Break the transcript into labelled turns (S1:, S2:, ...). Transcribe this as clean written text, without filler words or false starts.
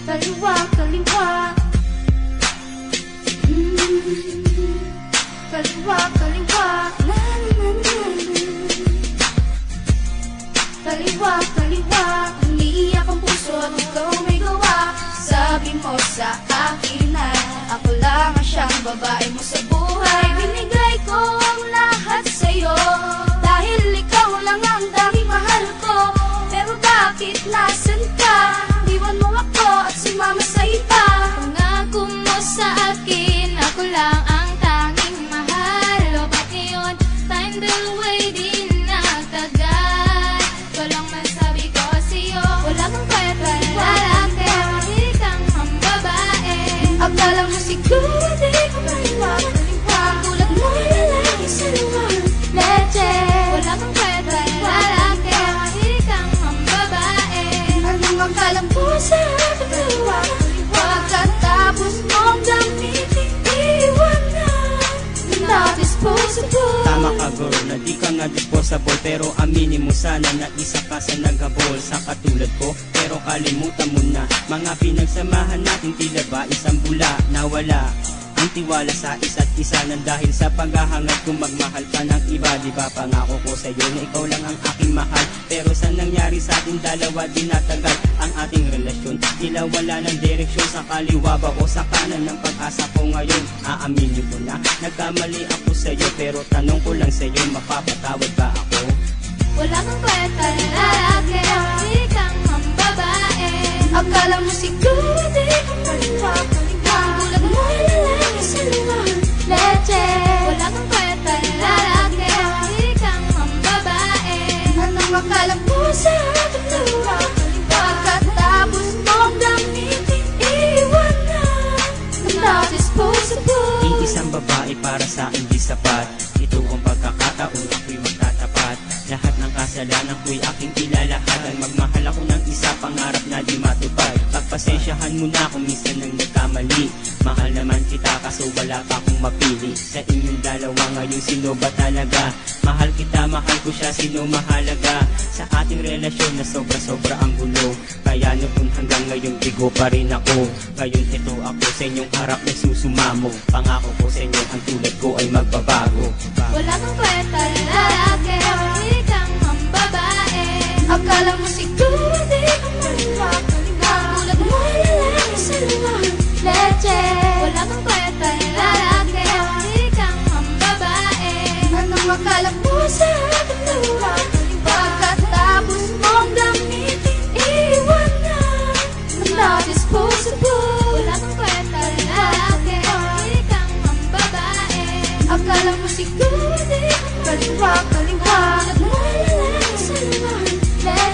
S1: kaliwa, kaliwa. Kaliwa, kaliwa. Kaliwa, kaliwa. Umiiyak ang puso at ikaw may gawa. Sabi mo sa akin na ako lang ang siyang babae mo sa buhay. Binigay ko ang lahat sa'yo dahil ikaw lang ang tanging mahal ko. Pero bakit nasan ka? Iwan mo ako at sumama sa iba.
S2: Pangako mo sa akin, ako lang ang tanging mahal. O ba't ngayon, time will wait, di nagtagal. Ito lang masabi ko sa'yo, wala kang kwenta lalaki, hindi kang ang babae.
S1: Akala mo siguro di ko kaliwa, kaliwa. Tulad mo lalaki sa luwang leche.
S2: Wala kang kwenta lalaki, hindi kang ang babae.
S1: Anong akala mo sa akin kaliwa, kaliwa. Pagkatapos mong gamitin, iwanan. Not disposable.
S3: Tama ka girl, na di ka nga disposable. Pero aminin mo sana na isa ka sa naghabol sa katulad ko. Pero kalimutan mo na mga pinagsamahan natin, tila ba isang bula na wala ang tiwala sa isa't isa nang dahil sa paghahangad kung magmahal ka ng iba. Di ba pangako ko sa'yo na ikaw lang ang aking mahal. Pero sa nangyari sa ating dalawa, di natagal ang ating relasyon. Tila wala ng direksyon, sa kaliwa ba o sa kanan ng pag-asa ko ngayon. Aaminin ko na nagkamali ako sa'yo, pero tanong ko lang sa'yo, mapapatawad ba ako?
S2: Wala kang kwenta lalaki, hindi kang ang babae.
S1: Akala mo siguro di ko kaliwa, kaliwa. Tulad mo lalaki sa luwang leche.
S2: Wala kang kwenta lalaki, hindi kang ang babae.
S1: Anong akala mo sa akin kaliwa, kaliwa. Pagkatapos mong gamitin, iwanan. Not disposable.
S3: Iisang babae para sa akin di sapat. Ito ang pagkakataon, ako'y magtatapat. Lahat ng kasalanan ko'y aking ilalahad. Magmahal ako ng isa, pangarap na di matupad. Pagpasensyahan mo na kung minsan nang nagkamali. Mahal naman kita kaso wala pa akong mapili. Sa inyong dalawa ngayon, sino ba talaga? Mahal kita, mahal ko siya, sino mahalaga? Sa ating relasyon na sobra-sobra ang gulo. Kaya noon hanggang ngayon bigo pa rin ako. Ngayon ito ako sa inyong harap nagsusumamo. Pangako ko sa inyo ang tulad ko ay magbabago.
S2: Wala kang kwenta lalaki, hindi kang ang babae.
S1: Akala mo siguro di ko kaliwa, kaliwa. Tulad mo lalaki sa luwang leche.
S2: Wala kang kwenta lalaki, hindi kang ang babae.
S1: Anong akala mo sa akin kaliwa, kaliwa. Pagkatapos mong gamitin, iwanan. Not disposable.
S2: Wala kang kwenta lalaki, hindi kang ang babae.
S1: Akala mo siguro di ko kaliwa, kaliwa. Tulad mo lalaki sa luwang leche.